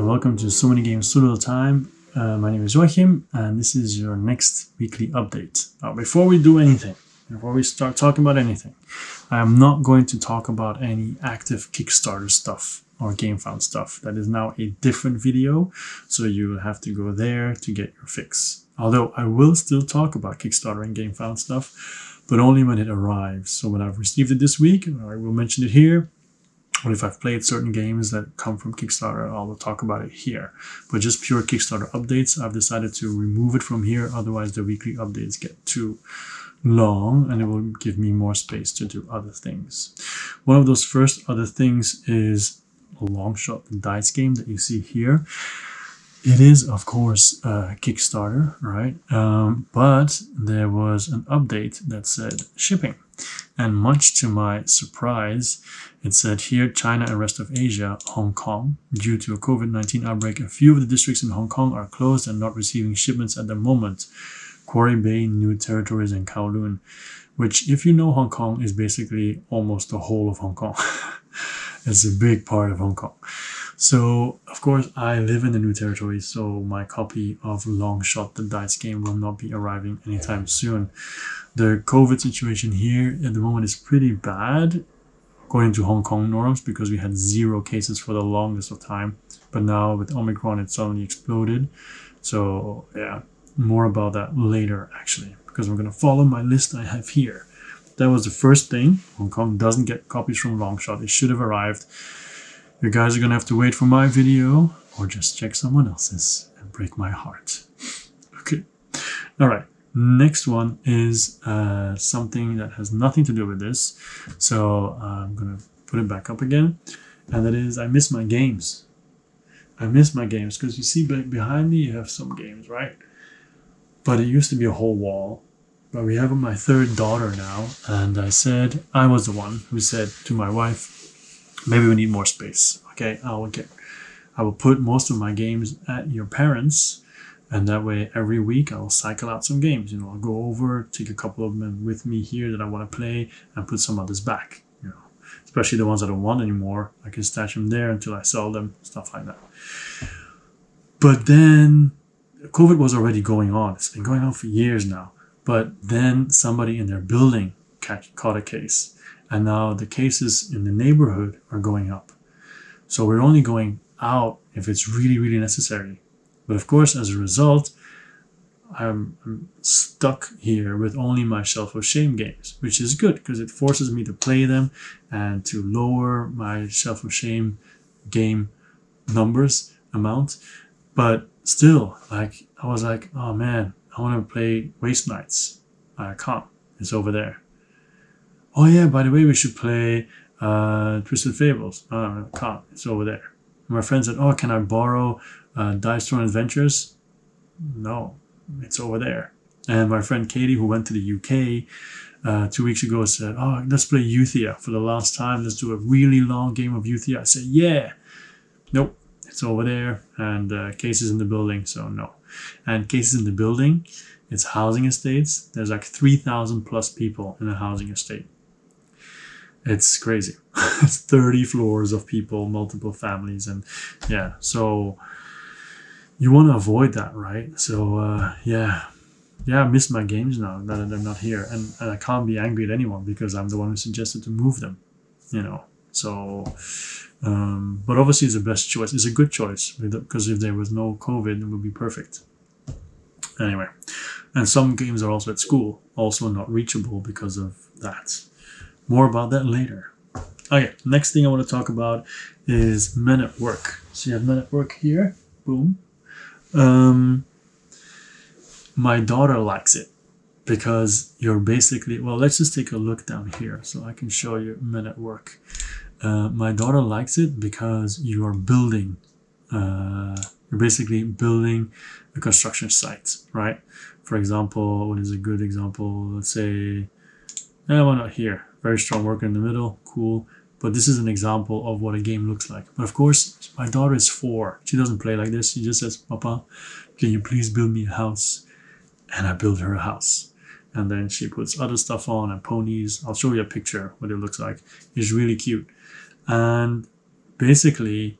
welcome to So Many Games So Little Time. My name is Joachim, and this is your next weekly update. Before we do anything, before we start talking about anything, I am not going to talk about any active Kickstarter stuff or GameFound stuff. That is now a different video, so you will have to go there to get your fix. Although I will still talk about Kickstarter and GameFound stuff, but only when it arrives. So when I've received it this week, I will mention it here. Or if I've played certain games that come from Kickstarter, I will talk about it here. But just pure Kickstarter updates, I've decided to remove it from here. Otherwise, the weekly updates get too long and it will give me more space to do other things. One of those first other things is a long shot dice game that you see here. It is, of course, Kickstarter, right? But there was an update that said shipping. And much to my surprise, it said here, China and rest of Asia, Hong Kong. Due to a COVID-19 outbreak, a few of the districts in Hong Kong are closed and not receiving shipments at the moment. Quarry Bay, New Territories, and Kowloon, which, if you know Hong Kong, is basically almost the whole of Hong Kong. It's a big part of Hong Kong. So, of course, I live in the New Territories, so my copy of Long Shot, the dice game, will not be arriving anytime soon. The COVID situation here at the moment is pretty bad, according to Hong Kong norms, because we had 0 cases for the longest of time. But now with Omicron, it suddenly exploded. So, yeah, more about that later, actually, because we're going to follow my list I have here. That was the first thing. Hong Kong doesn't get copies from Long Shot. It should have arrived. You guys are going to have to wait for my video or just check someone else's and break my heart. Okay. All right. Next one is something that has nothing to do with this. So I'm going to put it back up again. And that is, I miss my games. I miss my games because you see behind me, you have some games, right? But it used to be a whole wall. But we have my third daughter now. And I was the one who said to my wife, maybe we need more space. Okay, I will put most of my games at your parents', and that way every week I'll cycle out some games. You know, I'll go over, take a couple of them with me here that I want to play, and put some others back. You know, especially the ones I don't want anymore. I can stash them there until I sell them, stuff like that. But then COVID was already going on. It's been going on for years now. But then somebody in their building caught a case. And now the cases in the neighborhood are going up. So we're only going out if it's really, really necessary. But of course, as a result, I'm stuck here with only my Shelf of Shame games, which is good because it forces me to play them and to lower my Shelf of Shame game amount. But still, I was like, oh man, I want to play Waste Nights. I can't. It's over there. Oh yeah, by the way, we should play Twisted Fables. I can't. It's over there. My friend said, oh, can I borrow Dice Throne Adventures? No, it's over there. And my friend Katie, who went to the UK 2 weeks ago, said, oh, let's play Euthia for the last time. Let's do a really long game of Euthia. I said, yeah. Nope, it's over there. And cases in the building, so no. And cases in the building, it's housing estates. There's like 3,000 plus people in a housing estate. It's crazy. It's 30 floors of people, multiple families. And yeah, so you want to avoid that, right? So yeah, I miss my games now that they're not here. And I can't be angry at anyone because I'm the one who suggested to move them, you know. So, but obviously it's the best choice. It's a good choice because if there was no COVID, it would be perfect. Anyway, and some games are also at school, also not reachable because of that. More about that later. Okay, next thing I want to talk about is Men at Work. So you have Men at Work here. Boom. My daughter likes it because you're basically, well, let's just take a look down here so I can show you Men at Work. My daughter likes it because you are building, you're basically building a construction site, right? For example, what is a good example? Let's say, why not here? Very strong worker in the middle, cool. But this is an example of what a game looks like. But of course, my daughter is 4. She doesn't play like this. She just says, Papa, can you please build me a house? And I build her a house. And then she puts other stuff on and ponies. I'll show you a picture what it looks like. It's really cute. And basically,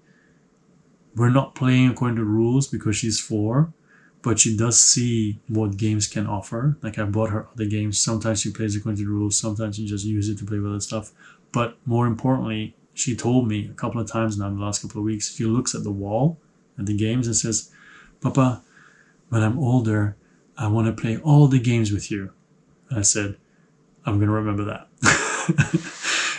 we're not playing according to rules because she's 4, but she does see what games can offer. Like I bought her other games. Sometimes she plays according to the rules. Sometimes she just uses it to play with other stuff. But more importantly, she told me a couple of times now in the last couple of weeks, she looks at the wall, at the games, and says, Papa, when I'm older, I want to play all the games with you. And I said, I'm going to remember that.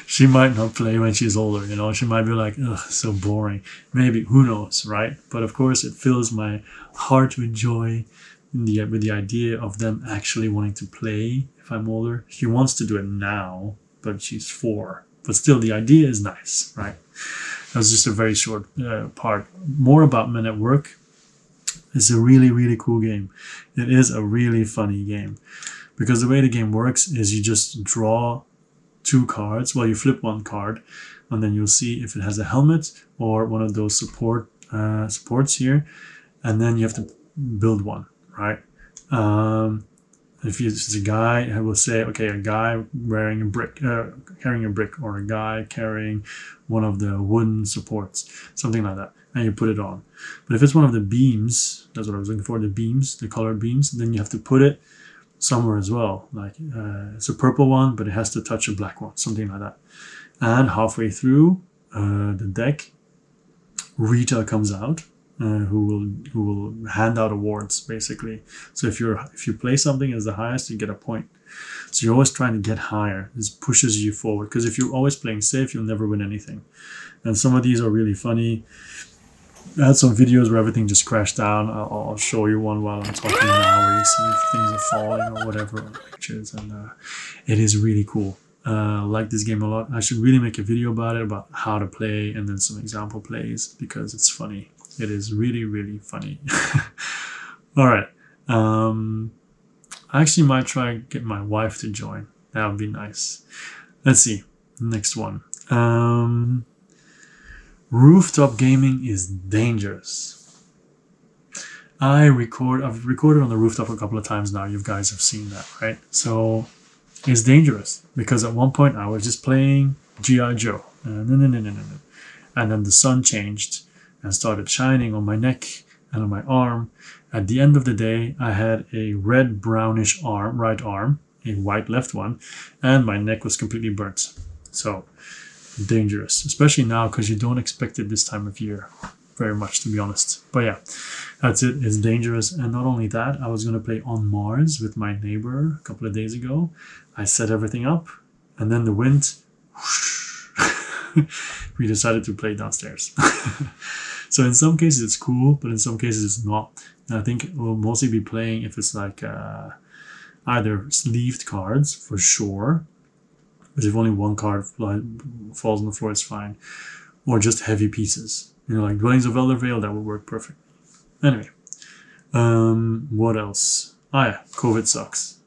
She might not play when she's older, you know. She might be like, ugh, so boring. Maybe, who knows, right? But of course, it fills my heart with joy with the idea of them actually wanting to play if I'm older. She wants to do it now, but she's 4. But still, the idea is nice, right? That was just a very short part. More about Men at Work. It's a really, really cool game. It is a really funny game. Because the way the game works is you just draw 2 cards. Well, you flip 1 card, and then you'll see if it has a helmet or one of those supports here, and then you have to build one, right? If it's a guy, I will say, okay, a guy wearing a brick, carrying a brick, or a guy carrying one of the wooden supports, something like that, and you put it on. But if it's one of the beams, that's what I was looking for, the beams, the colored beams, then you have to put it somewhere as well. Like it's a purple one, but it has to touch a black one, something like that. And halfway through the deck, Rita comes out, who will hand out awards basically. So if you play something as the highest, you get a point. So you're always trying to get higher. This pushes you forward, because if you're always playing safe, you'll never win anything. And some of these are really funny. I had some videos where everything just crashed down. I'll show you one while I'm talking now, where you see things are falling or whatever, or pictures, and it is really cool. I like this game a lot. I should really make a video about it, about how to play, and then some example plays, because it's funny. It is really, really funny. All right. I actually might try and get my wife to join. That would be nice. Let's see. Next one. Rooftop gaming is dangerous. I've recorded on the rooftop a couple of times now. You guys have seen that, right? So it's dangerous, because at one point I was just playing G.I. Joe. And then the sun changed and started shining on my neck and on my arm. At the end of the day, I had a red brownish right arm, a white left one, and my neck was completely burnt. So dangerous, especially now, because you don't expect it this time of year very much, to be honest. But yeah, that's it. It's dangerous. And not only that, I was going to play On Mars with my neighbor a couple of days ago. I set everything up, and then the wind, whoosh, we decided to play downstairs. So in some cases it's cool, but in some cases it's not. And I think we'll mostly be playing if it's like either sleeved cards for sure, because if only 1 card falls on the floor, it's fine, or just heavy pieces. You know, like Dwellings of Eldervale, that would work perfectly. Anyway, what else? Yeah, COVID sucks.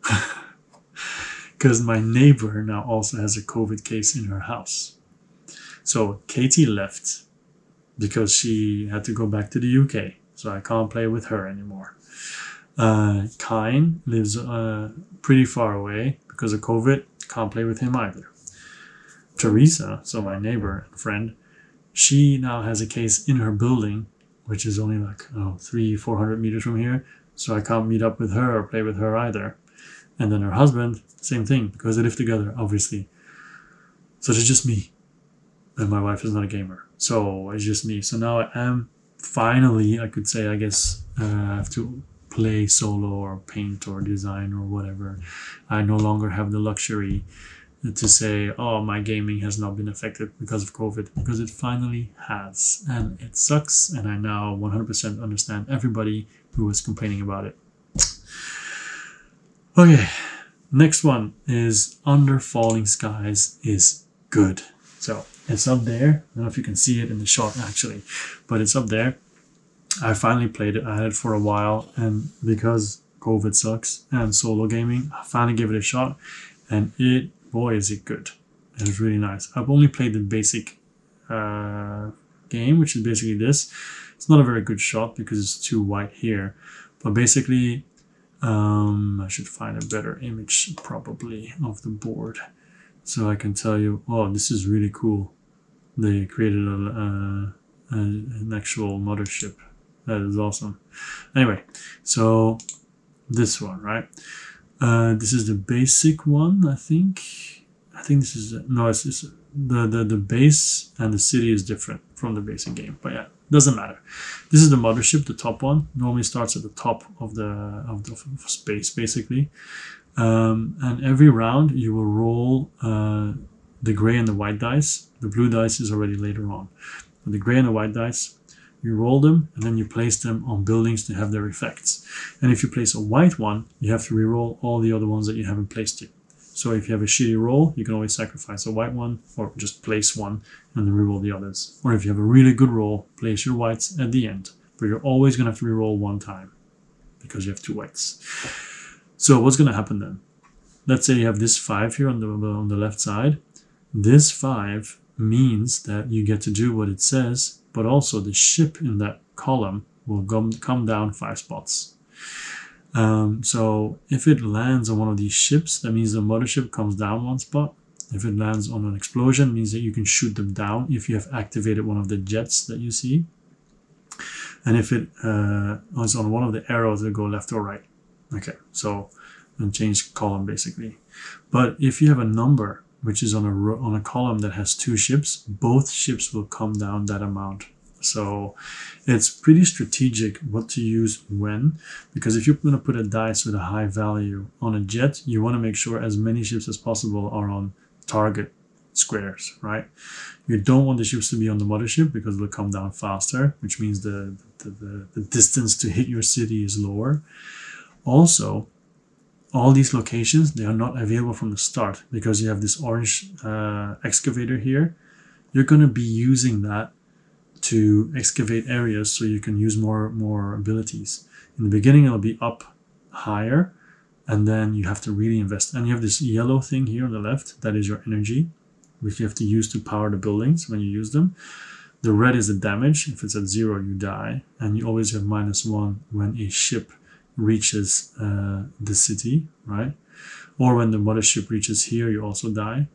Because my neighbor now also has a COVID case in her house. So Katie left because she had to go back to the UK. So I can't play with her anymore. Kine lives pretty far away because of COVID. Can't play with him either. Teresa, so my neighbor and friend, she now has a case in her building, which is only like 300-400 meters from here. So I can't meet up with her or play with her either. And then her husband, same thing, because they live together, obviously. So it's just me. And my wife is not a gamer. So it's just me. So now I am finally, I could say, I guess, I have to play solo or paint or design or whatever. I no longer have the luxury to say, oh, my gaming has not been affected because of COVID, because it finally has. And it sucks. And I now 100% understand everybody who was complaining about it. Okay, next one is Under Falling Skies is good. So it's up there. I don't know if you can see it in the shot actually, but it's up there. I finally played it. I had it for a while, and because COVID sucks and solo gaming, I finally gave it a shot, and boy is it good. It was really nice. I've only played the basic game, which is basically this. It's not a very good shot because it's too white here, but basically I should find a better image probably of the board so I can tell you, oh, this is really cool. They created a an actual mothership. That is awesome. Anyway, so this one, right? This is the basic one, I think. I think this is no, it's the base and the city is different from the basic game, but yeah, doesn't matter. This is the mothership, the top one. Normally starts at the top of the space, basically. And every round you will roll the gray and the white dice. The blue dice is already later on. But the gray and the white dice, you roll them and then you place them on buildings to have their effects. And if you place a white one, you have to re-roll all the other ones that you haven't placed yet. So if you have a shitty roll, you can always sacrifice a white one or just place one and then re-roll the others. Or if you have a really good roll, place your whites at the end. But you're always going to have to re-roll one time because you have 2 whites. So what's going to happen then? Let's say you have this 5 here on the left side. This 5 means that you get to do what it says, but also the ship in that column will come down 5 spots. So if it lands on one of these ships, that means the mothership comes down 1 spot. If it lands on an explosion, it means that you can shoot them down if you have activated one of the jets that you see. And if it is on one of the arrows, it'll go left or right. Okay, so and change column basically. But if you have a number which is on a column that has 2 ships, both ships will come down that amount. So it's pretty strategic what to use when, because if you're going to put a dice with a high value on a jet, you want to make sure as many ships as possible are on target squares, right? You don't want the ships to be on the mothership because they'll come down faster, which means the distance to hit your city is lower. Also, all these locations, they are not available from the start because you have this orange excavator here. You're going to be using that to excavate areas so you can use more abilities. In the beginning, it'll be up higher, and then you have to really invest. And you have this yellow thing here on the left, that is your energy, which you have to use to power the buildings when you use them. The red is the damage. If it's at 0, you die. And you always have -1 when a ship reaches the city, right? Or when the mothership reaches here, you also die.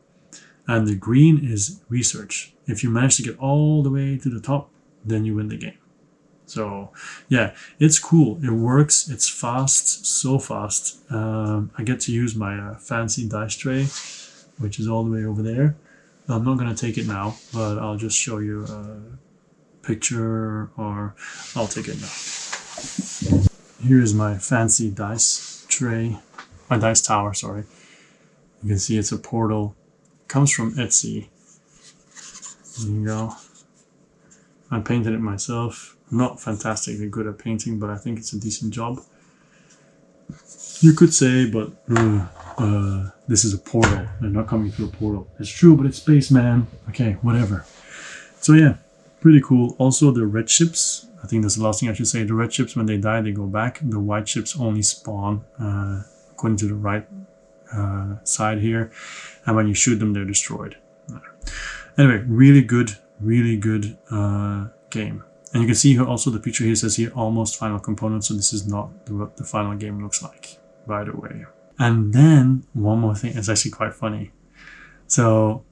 And the green is research. If you manage to get all the way to the top, then you win the game. So yeah, it's cool. It works. It's fast, so fast. I get to use my fancy dice tray, which is all the way over there. I'm not going to take it now, but I'll just show you a picture, or I'll take it now. Here is my fancy dice tray, my dice tower, sorry. You can see it's a portal. It comes from Etsy. There you go. I painted it myself. I'm not fantastically good at painting, but I think it's a decent job. You could say, but this is a portal. They're not coming through a portal. It's true, but it's space, man. Okay, whatever. So yeah, pretty cool. Also, the red ships. I think that's the last thing I should say. The red ships, when they die, they go back. The white ships only spawn according to the right side here. And when you shoot them, they're destroyed. Anyway, really good game. And you can see here also the picture here says here almost final component. So this is not what the final game looks like, by the way. And then one more thing, it's actually quite funny. So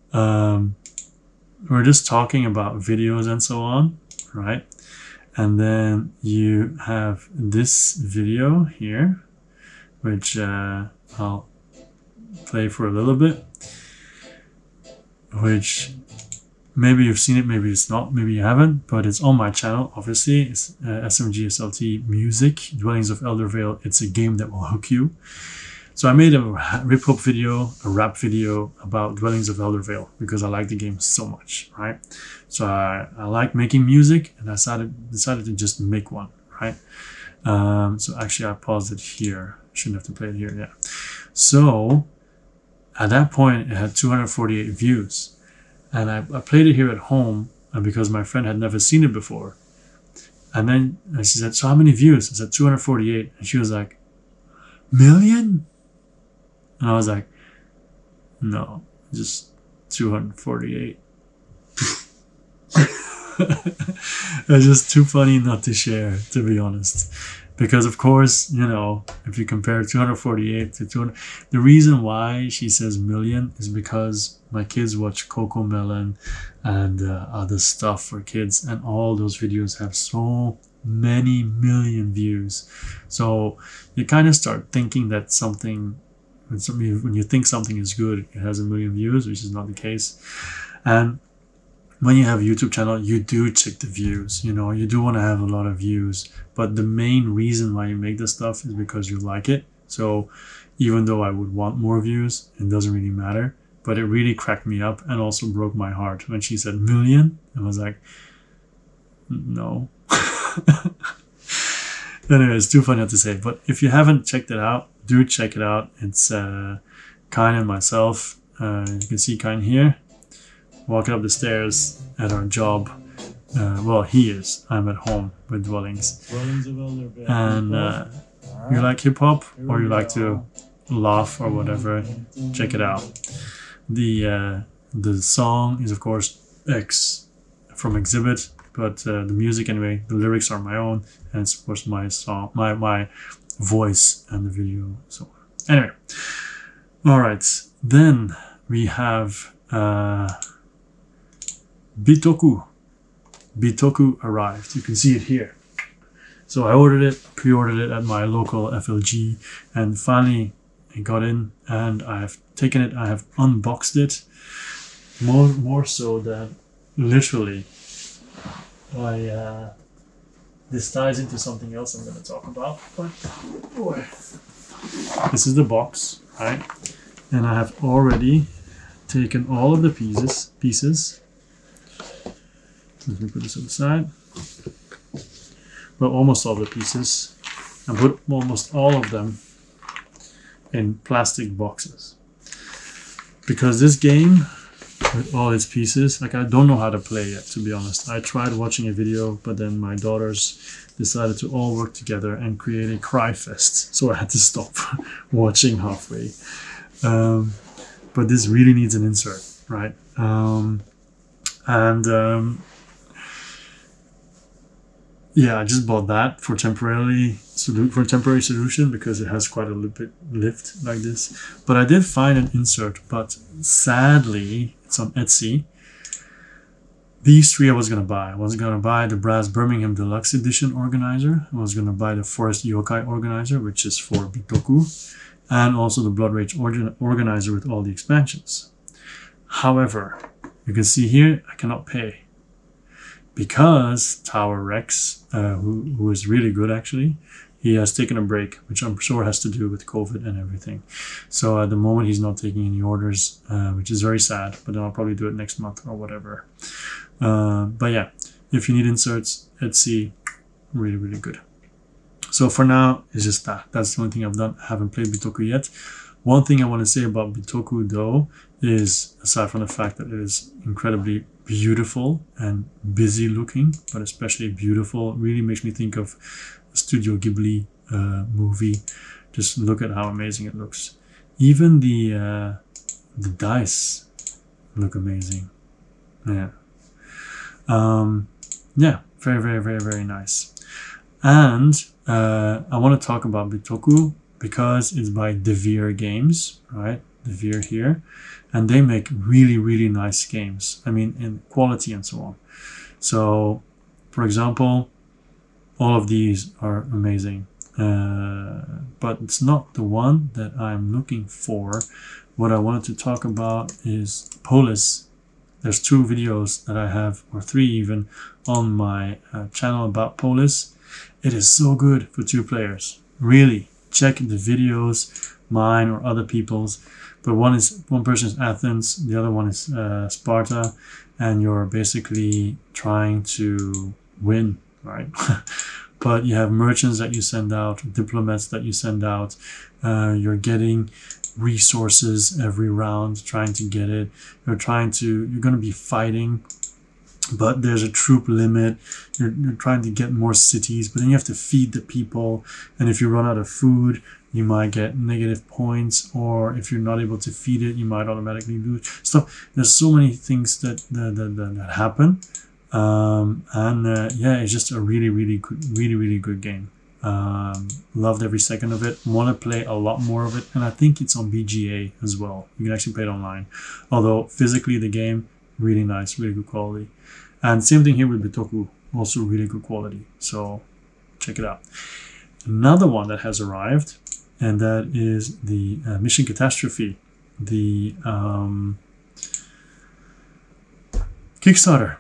we're just talking about videos and so on, right? And then you have this video here, which I'll play for a little bit, which maybe you've seen it, maybe it's not, maybe you haven't, but it's on my channel, obviously. It's SMGSLT Music, Dwellings of Eldervale. It's a game that will hook you. So I made a hip-hop video, a rap video about Dwellings of Eldervale because I like the game so much, right? So I like making music, and I decided to just make one, right? So actually I paused it here. Shouldn't have to play it here, yeah. So at that point, it had 248 views. And I played it here at home because my friend had never seen it before. And then she said, so how many views? I said 248. And she was like, million? And I was like, no, just 248. It's just too funny not to share, to be honest. Because of course, you know, if you compare 248 to 200, the reason why she says million is because my kids watch Coco Melon and other stuff for kids, and all those videos have so many million views. So you kind of start thinking that something, when you think something is good, it has a million views, which is not the case. And when you have a YouTube channel, you do check the views, you know, you do want to have a lot of views, but the main reason why you make this stuff is because you like it. So even though I would want more views, it doesn't really matter. But it really cracked me up and also broke my heart when she said million. I was like, no. Anyway, it's too funny to say. But if you haven't checked it out, do check it out. It's Kine and myself. You can see Kine here, walking up the stairs at our job. Well, he is. I'm at home with Dwellings. And you like hip hop, or you like to laugh or whatever, check it out. The song is of course X from Exhibit, but the music anyway, the lyrics are my own, and it's of course my song, my voice and the video. So anyway, all right, then we have Bitoku arrived. You can see it here. So I pre-ordered it at my local FLG, and finally it got in, and I have taken it, I have unboxed it, more so than literally this ties into something else I'm going to talk about, but boy, this is the box, right? And I have already taken all of the pieces. Let me put this aside. Well, almost all the pieces. I put almost all of them in plastic boxes. Because this game, with all its pieces, like I don't know how to play yet, to be honest. I tried watching a video, but then my daughters decided to all work together and create a cry fest. So I had to stop watching halfway. But this really needs an insert, right? Yeah, I just bought that for temporary solution because it has quite a little bit lift like this. But I did find an insert, but sadly it's on Etsy. These three I was gonna buy. I was gonna buy the Brass Birmingham Deluxe Edition organizer. I was gonna buy the Forest Yokai organizer, which is for Bitoku, and also the Blood Rage organizer with all the expansions. However, you can see here I cannot pay, because Tower Rex, who is really good actually, he has taken a break, which I'm sure has to do with COVID and everything. So at the moment he's not taking any orders, which is very sad, but then I'll probably do it next month or whatever. But yeah, if you need inserts, Etsy, really, really good. So for now, it's just that. That's the only thing I've done. I haven't played Bitoku yet. One thing I want to say about Bitoku though is, aside from the fact that it is incredibly beautiful and busy looking, but especially beautiful, really makes me think of a Studio Ghibli movie. Just look at how amazing it looks. Even the dice look amazing. Yeah. Yeah, very, very, very, very nice. And I want to talk about Bitoku because it's by Devere Games, right? Devere here. And they make really, really nice games. I mean, in quality and so on. So, for example, all of these are amazing. But it's not the one that I'm looking for. What I wanted to talk about is Polis. There's 2 videos that I have, or 3 even, on my channel about Polis. It is so good for 2 players. Really, check the videos, mine or other people's. But one person is Athens, the other one is Sparta, and you're basically trying to win, right? But you have merchants that you send out, diplomats that you send out. You're getting resources every round, trying to get it. You're going to be fighting, but there's a troop limit. You're trying to get more cities, but then you have to feed the people. And if you run out of food, you might get negative points, or if you're not able to feed it, you might automatically lose stuff. There's so many things that happen. Yeah, it's just a really, really good, really, really good game. Loved every second of it. Want to play a lot more of it, and I think it's on BGA as well. You can actually play it online. Although physically the game, really nice, really good quality. And same thing here with Bitoku, also really good quality. So check it out. Another one that has arrived, and that is the Mission Catastrophe, the Kickstarter.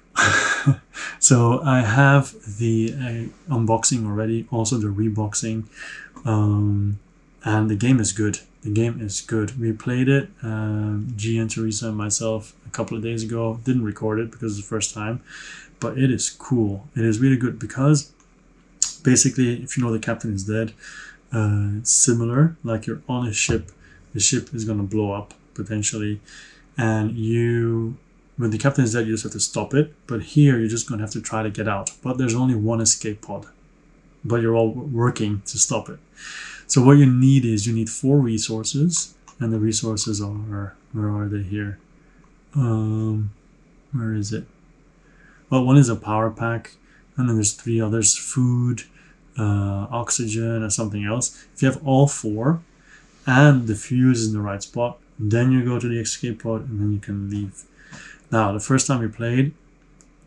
So I have the unboxing already, also the reboxing, and the game is good. The game is good. We played it, G and Teresa and myself, a couple of days ago. Didn't record it because it's the first time, but it is cool. It is really good because basically, if you know the captain is dead, it's similar, like you're on a ship. The ship is going to blow up potentially, and when the captain is dead, you just have to stop it. But here, you're just going to have to try to get out. But there's only one escape pod, but you're all working to stop it. So what you need is 4 resources, and the resources are, where are they here? Where is it? Well, one is a power pack, and then there's 3 others: food, oxygen, and something else. If you have all 4, and the fuse is in the right spot, then you go to the escape pod, and then you can leave. Now, the first time we played,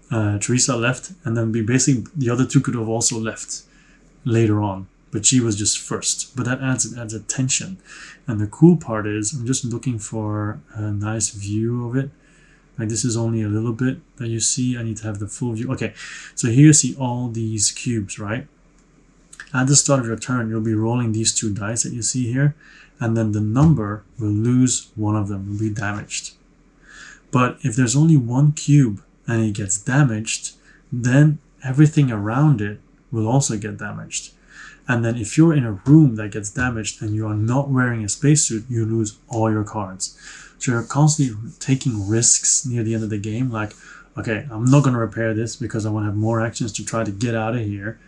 Teresa left, and then the other 2 could have also left later on, but she was just first. But that adds a tension. And the cool part is, I'm just looking for a nice view of it. Like, this is only a little bit that you see. I need to have the full view. Okay, so here you see all these cubes, right? At the start of your turn, you'll be rolling these 2 dice that you see here, and then the number will lose one of them, will be damaged. But if there's only 1 cube and it gets damaged, then everything around it will also get damaged. And then if you're in a room that gets damaged and you are not wearing a spacesuit, you lose all your cards. So you're constantly taking risks near the end of the game. Like, okay, I'm not going to repair this because I want to have more actions to try to get out of here.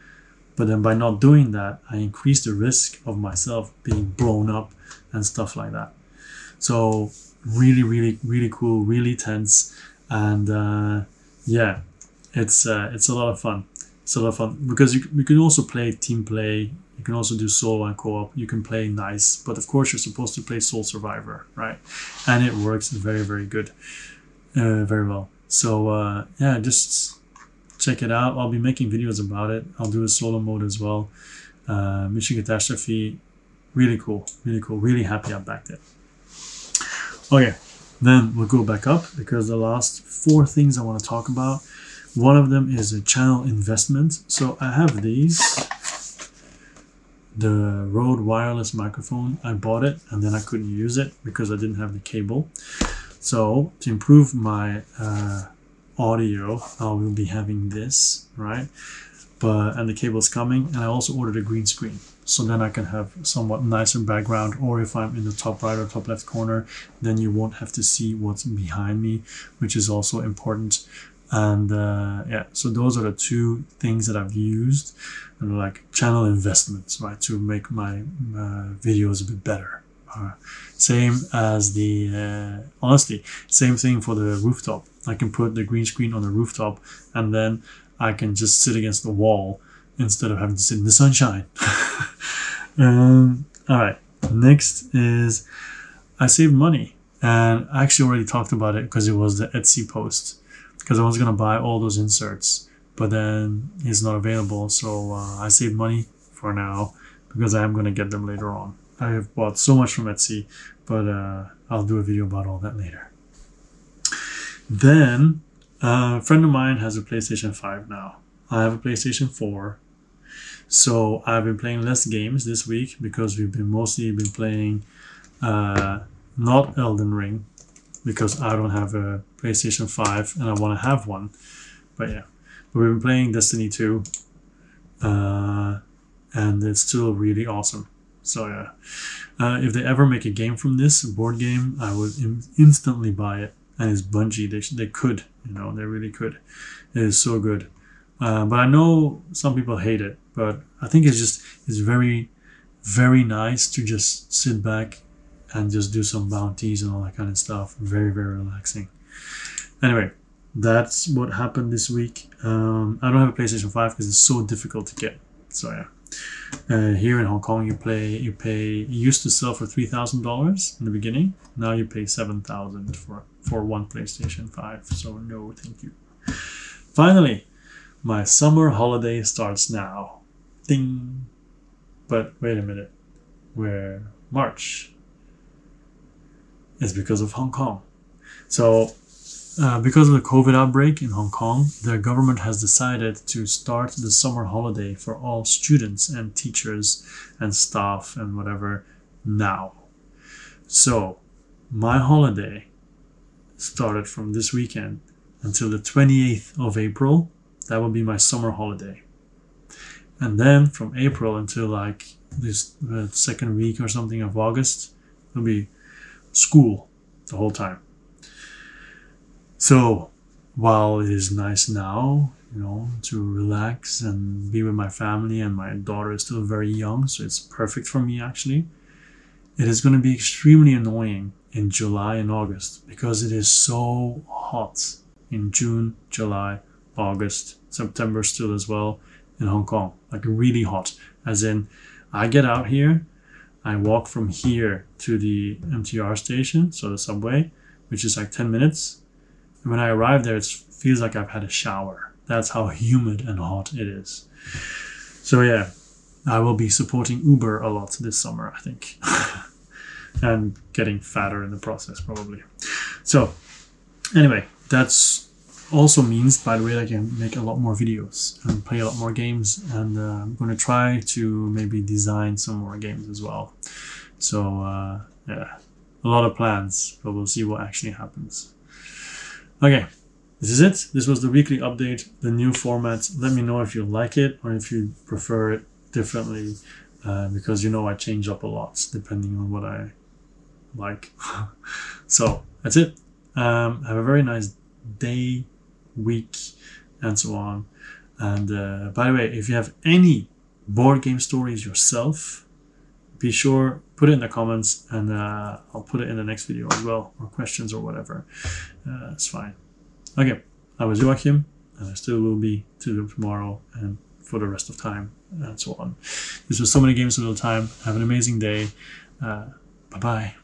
But then by not doing that, I increase the risk of myself being blown up and stuff like that. So really, really, really cool, really tense, and yeah, it's a lot of fun. It's a lot of fun because you can also play team play. You can also do solo and co-op. You can play nice, but of course you're supposed to play Soul Survivor, right? And it works very, very good, very well. So yeah, just check it out. I'll be making videos about it. I'll do a solo mode as well. Mission Catastrophe, really cool, really cool. Really happy I backed it. Okay, then we'll go back up because the last 4 things I want to talk about. One of them is a channel investment. So I have these. The Rode wireless microphone. I bought it and then I couldn't use it because I didn't have the cable. So to improve my audio, I will be having this, right? And the cable's coming, and I also ordered a green screen. So then I can have somewhat nicer background, or if I'm in the top right or top left corner, then you won't have to see what's behind me, which is also important. And yeah, so those are the 2 things that I've used, and like channel investments, right, to make my videos a bit better. Same as the, honestly, same thing for the rooftop. I can put the green screen on the rooftop, and then I can just sit against the wall instead of having to sit in the sunshine. All right, next is I saved money, and I actually already talked about it because it was the Etsy post, because I was going to buy all those inserts, but then it's not available. So I saved money for now because I am going to get them later on. I have bought so much from Etsy, but I'll do a video about all that later. Then a friend of mine has a PlayStation 5 now. I have a PlayStation 4. So I've been playing less games this week because we've been mostly playing not Elden Ring, because I don't have a PlayStation 5 and I want to have one. But yeah, we've been playing Destiny 2 and it's still really awesome. So yeah, if they ever make a game from this, a board game, I would instantly buy it. And it's Bungie. They could, they really could. It is so good. But I know some people hate it, but I think it's very, very nice to just sit back and just do some bounties and all that kind of stuff. Very, very relaxing. Anyway, that's what happened this week. I don't have a PlayStation 5 because it's so difficult to get. So yeah, Here in Hong Kong, it used to sell for $3,000 in the beginning. Now you pay $7,000 for one PlayStation 5. So no, thank you. Finally, my summer holiday starts now. Ding. But wait a minute. Where March? It's because of Hong Kong. So because of the COVID outbreak in Hong Kong, the government has decided to start the summer holiday for all students and teachers and staff and whatever now. So my holiday started from this weekend until the 28th of April. That will be my summer holiday. And then from April until like this second week or something of August, it'll be school the whole time. So while it is nice now, to relax and be with my family, and my daughter is still very young, so it's perfect for me actually, it is going to be extremely annoying in July and August because it is so hot in June, July, August, September still as well in Hong Kong, like really hot. As in, I get out here, I walk from here to the MTR station, so the subway, which is like 10 minutes. And when I arrive there, it feels like I've had a shower. That's how humid and hot it is. So yeah, I will be supporting Uber a lot this summer, I think. And getting fatter in the process, probably. So anyway, that's also means, by the way, I can make a lot more videos and play a lot more games. And I'm going to try to maybe design some more games as well. So yeah, a lot of plans, but we'll see what actually happens. Okay, this is it. This was the weekly update, the new format. Let me know if you like it or if you prefer it differently, because I change up a lot depending on what I like. So that's it. Have a very nice day, week, and so on. And by the way, if you have any board game stories yourself, be sure put it in the comments, and I'll put it in the next video as well, or questions or whatever. It's fine. Okay, I was Joachim, and I still will be tomorrow and for the rest of time, and so on. This was So Many Games, So Little Time. Have an amazing day. Bye-bye.